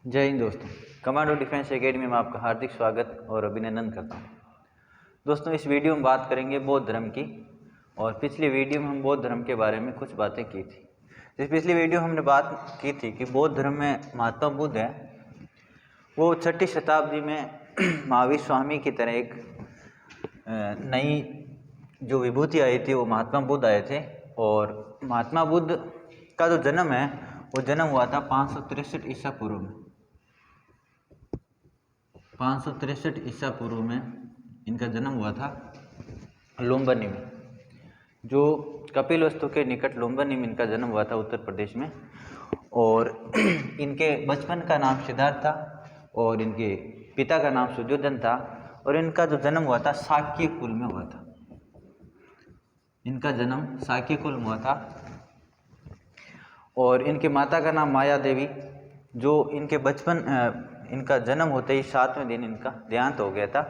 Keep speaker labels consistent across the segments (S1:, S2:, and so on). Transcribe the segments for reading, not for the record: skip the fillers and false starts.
S1: जय हिंद दोस्तों। Commando defence academy में आपका हार्दिक स्वागत और अभिनंदन करता हूं। दोस्तों, इस वीडियो में बात करेंगे बौद्ध धर्म की। और पिछली वीडियो में हम बौद्ध धर्म के बारे में कुछ बातें की थी। इस पिछली वीडियो हमने बात की थी कि बौद्ध धर्म में महात्मा बुद्ध है, वो 6ठी शताब्दी में महावीर स्वामी की तरह एक नई जो विभूति आई थी वो महात्मा बुद्ध आए थे। और महात्मा बुद्ध का जो जन्म है वो जन्म हुआ था 563 ईसा पूर्व में। 563 ईसा पूर्व में इनका जन्म हुआ था लुम्बिनी में, जो कपिलवस्तु के निकट लुम्बिनी में इनका जन्म हुआ था, उत्तर प्रदेश में। और इनके बचपन का नाम सिद्धार्थ था और इनके पिता का नाम सुयोधन था। और इनका जो जन्म हुआ था शाक्य कुल में हुआ था। इनका जन्म शाक्य कुल में हुआ था। और इनके माता का नाम माया देवी, जो इनके इनका जन्म होते ही 7वें दिन इनका देहांत हो गया था।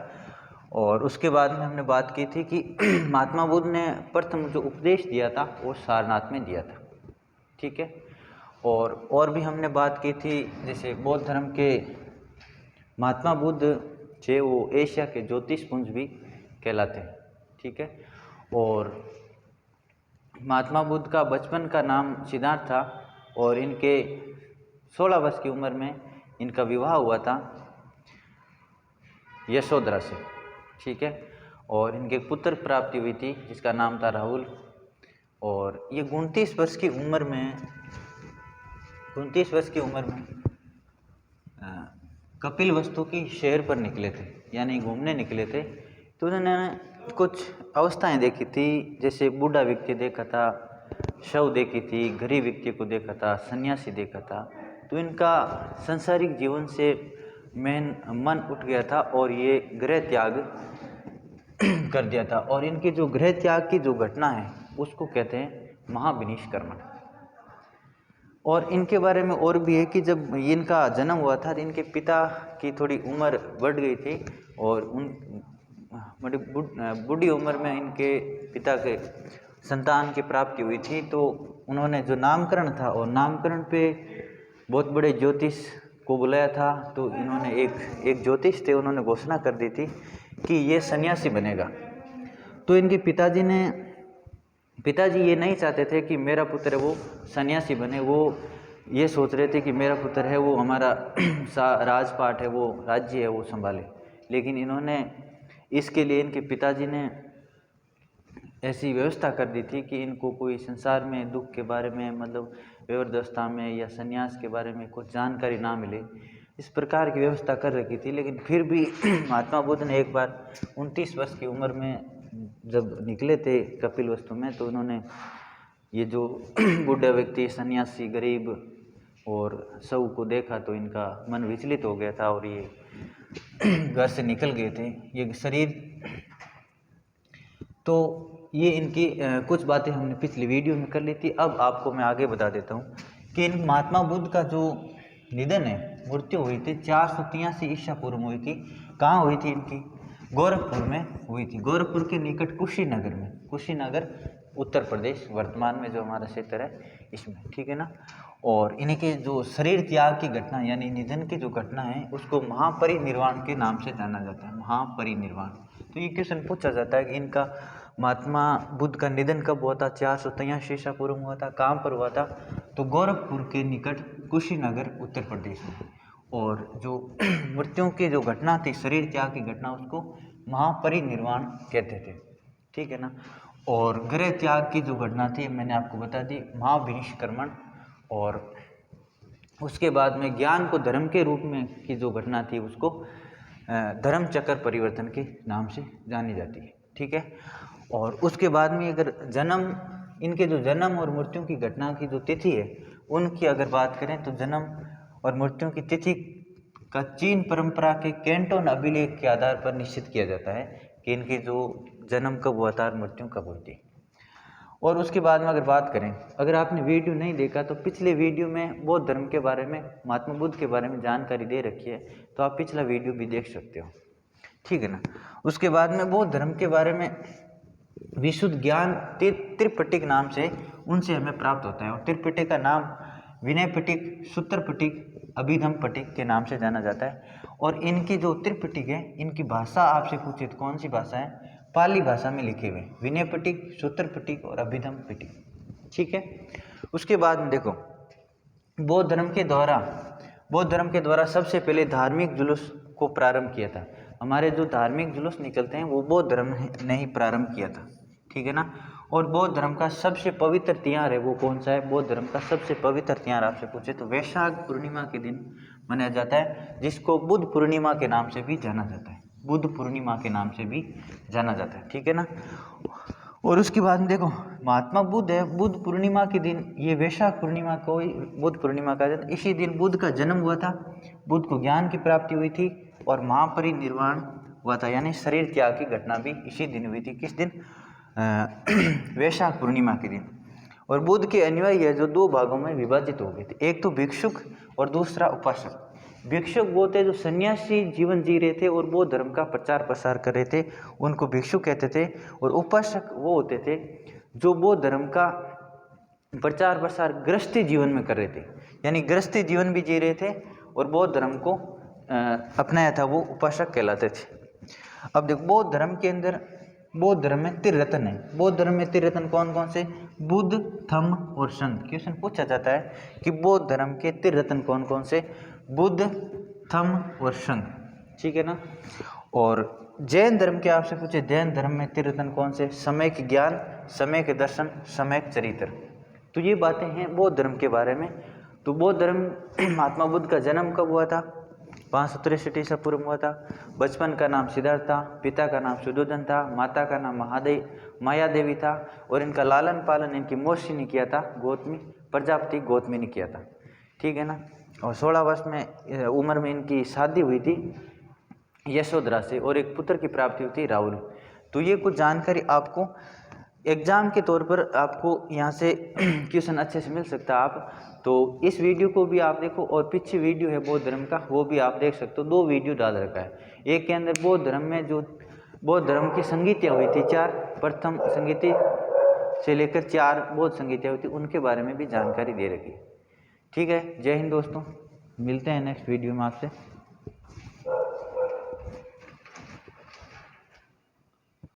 S1: और उसके बाद में हमने बात की थी कि महात्मा बुद्ध ने प्रथम जो उपदेश दिया था वो सारनाथ में दिया था। ठीक है। और भी हमने बात की थी, जैसे बौद्ध धर्म के महात्मा बुद्ध थे वो एशिया के ज्योतिष पुंज भी कहलाते हैं। ठीक है। और महात्मा बुद्ध का बचपन का नाम सिद्धार्थ था और इनके 16 वर्ष की उम्र में इनका विवाह हुआ था यशोधरा से। ठीक है। और इनके पुत्र प्राप्ति हुई थी जिसका नाम था राहुल। और ये 29 वर्ष की उम्र में कपिलवस्तु की शहर पर निकले थे, यानी घूमने निकले थे। तो उन्होंने कुछ अवस्थाएं देखी थी, जैसे बूढ़ा व्यक्ति देखा था, शव देखी थी, गरीब व्यक्ति को देखा था, सन्यासी देखा था। तो इनका सांसारिक जीवन से मन उठ गया था और ये गृह त्याग कर दिया था। और इनके जो गृह त्याग की जो घटना है उसको कहते हैं महाविनिष्क्रमण। और इनके बारे में और भी है कि जब इनका जन्म हुआ था तो इनके पिता की थोड़ी उम्र बढ़ गई थी और बड़ी बूढ़ी उम्र में इनके पिता के संतान की प्राप्ति हुई थी। तो उन्होंने जो नामकरण था और नामकरण पे बहुत बड़े ज्योतिष को बुलाया था। तो इन्होंने एक ज्योतिष थे, उन्होंने घोषणा कर दी थी कि ये सन्यासी बनेगा। तो इनके पिताजी ये नहीं चाहते थे कि मेरा पुत्र है वो सन्यासी बने। वो ये सोच रहे थे कि मेरा पुत्र है वो हमारा राजपाट है, वो राज्य है, वो संभाले। लेकिन इन्होंने इसके लिए इनके पिताजी ने ऐसी व्यवस्था कर दी थी कि इनको कोई संसार में दुख के बारे में, मतलब व्यवस्था में या संन्यास के बारे में कुछ जानकारी ना मिले, इस प्रकार की व्यवस्था कर रखी थी। लेकिन फिर भी महात्मा बुद्ध ने एक बार 29 वर्ष की उम्र में जब निकले थे कपिलवस्तु में, तो उन्होंने ये जो बूढ़ा व्यक्ति, सन्यासी, गरीब और सब को देखा तो इनका मन विचलित हो गया था और ये घर से निकल गए थे। ये शरीर तो ये इनकी कुछ बातें हमने पिछली वीडियो में कर ली थी। अब आपको मैं आगे बता देता हूँ कि इन महात्मा बुद्ध का जो निधन है, मृत्यु हुई थी 483 ईसा पूर्व में हुई थी। कहाँ हुई थी इनकी? गोरखपुर में हुई थी। गोरखपुर के निकट कुशीनगर में, कुशीनगर उत्तर प्रदेश वर्तमान में जो हमारा क्षेत्र है इसमें। ठीक है ना। और इनके जो शरीर त्याग की घटना यानी निधन की जो घटना है उसको महापरिनिर्वाण के नाम से जाना जाता है। महापरिनिर्वाण। तो ये क्वेश्चन पूछा जाता है कि इनका महात्मा बुद्ध का निधन कब हुआ था? 483 ईसा पूर्व में हुआ था। कहाँ पर हुआ था? तो गोरखपुर के निकट कुशीनगर उत्तर प्रदेश में। और जो मृत्यु की जो घटना थी, शरीर त्याग की घटना, उसको महापरिनिर्वाण कहते थे। ठीक है ना। और गृह त्याग की जो घटना थी मैंने आपको बता दी, महाविनिष्क्रमण। और उसके बाद में ज्ञान को धर्म के रूप में की जो घटना थी उसको धर्म चक्र परिवर्तन के नाम से जानी जाती है। ठीक है। और उसके बाद में अगर इनके जो जन्म और मृत्यु की घटना की जो तिथि है उनकी अगर बात करें तो जन्म और मृत्यु की तिथि का चीन परंपरा के कैंटोन अभिलेख के आधार पर निश्चित किया जाता है कि इनकी जो जन्म कब हुआ था और मृत्यु कब हुई थी। और उसके बाद में अगर बात करें, अगर आपने वीडियो नहीं देखा तो पिछले वीडियो में बौद्ध धर्म के बारे में, महात्मा बुद्ध के बारे में जानकारी दे रखी है, तो आप पिछला वीडियो भी देख सकते हो। ठीक है ना। उसके बाद में बौद्ध धर्म के बारे में विशुद्ध ज्ञान त्रिपिटक नाम से उनसे हमें प्राप्त होता है। और त्रिपिटक का नाम विनय पिटक, सूत्र पिटक अभिधम पट्टिक के नाम से जाना जाता है। और इनकी जो त्रिपिटक है, इनकी भाषा आपसे पूछे तो कौन सी भाषा है? पाली भाषा में लिखे हुए, विनय पिटक, सूत्र पिटक और अभिधम पिटक। ठीक है। उसके बाद में देखो, बौद्ध धर्म के द्वारा सबसे पहले धार्मिक जुलूस को प्रारंभ किया था। हमारे जो धार्मिक जुलूस निकलते हैं वो बौद्ध धर्म ने ही प्रारंभ किया था। ठीक है ना। और बौद्ध धर्म का सबसे पवित्र त्योहार है वो कौन सा है? बौद्ध धर्म का सबसे पवित्र त्योहार आपसे पूछे तो वैशाख पूर्णिमा के दिन मनाया जाता है, जिसको बुद्ध पूर्णिमा के नाम से भी जाना जाता है। बुद्ध पूर्णिमा के नाम से भी जाना जाता है। ठीक है ना। और उसके बाद में देखो, महात्मा बुद्ध है, बुद्ध पूर्णिमा के दिन, ये वैशाख पूर्णिमा को ही बुद्ध पूर्णिमा का दिन, इसी दिन बुद्ध का जन्म हुआ था, बुद्ध को ज्ञान की प्राप्ति हुई थी और महापरिनिर्वाण हुआ था, यानी शरीर त्याग की घटना भी इसी दिन हुई थी। किस दिन? वैशाख पूर्णिमा के दिन। और बुद्ध के अनुयायी है जो दो भागों में विभाजित हो गए थे, एक तो भिक्षुक और दूसरा उपासक। भिक्षुक वो थे जो सन्यासी जीवन जी रहे थे और बौद्ध धर्म का प्रचार प्रसार कर रहे थे, उनको भिक्षुक कहते थे। और उपासक वो होते थे जो बौद्ध धर्म का प्रचार प्रसार गृहस्थी जीवन में कर रहे थे, यानी गृहस्थी जीवन भी जी रहे थे और बौद्ध धर्म को अपनाया था, वो उपासक कहलाते थे। अब देखो, बौद्ध धर्म के अंदर, बौद्ध धर्म में त्रिरत्न है। बौद्ध धर्म में त्रिरत्न कौन कौन से? बुद्ध, धम्म और संघ। क्वेश्चन पूछा जाता है कि बौद्ध धर्म के त्रिरत्न कौन कौन से? बुद्ध, धम्म और संघ। ठीक है ना। और जैन धर्म के आपसे पूछे, जैन धर्म में त्रिरत्न कौन से? समय के ज्ञान, समय के दर्शन, समय के चरित्र। तो ये बातें हैं बौद्ध धर्म के बारे में। तो बौद्ध धर्म, महात्मा बुद्ध का जन्म कब हुआ था? 563 ईसा पूर्व हुआ था। बचपन का नाम सिद्धार्थ था, पिता का नाम सुदोधन था, माता का नाम माया देवी था और इनका लालन पालन इनकी मौसी ने किया था, गौतमी, प्रजापति गौतमी ने किया था। ठीक है ना। और 16 वर्ष में उम्र में इनकी शादी हुई थी यशोधरा से और एक पुत्र की प्राप्ति हुई थी राहुल। तो ये कुछ जानकारी आपको एग्जाम के तौर पर आपको यहाँ से क्वेश्चन अच्छे से मिल सकता है। आप तो इस वीडियो को भी आप देखो और पीछे वीडियो है बौद्ध धर्म का, वो भी आप देख सकते हो। 2 वीडियो डाल रखा है। एक के अंदर बौद्ध धर्म में जो बौद्ध धर्म की संगीतियाँ हुई थी 4, प्रथम संगीति से लेकर 4 बौद्ध संगीतियाँ हुई थी, उनके बारे में भी जानकारी दे रखी है। ठीक है। जय हिंद दोस्तों, मिलते हैं नेक्स्ट वीडियो में आपसे।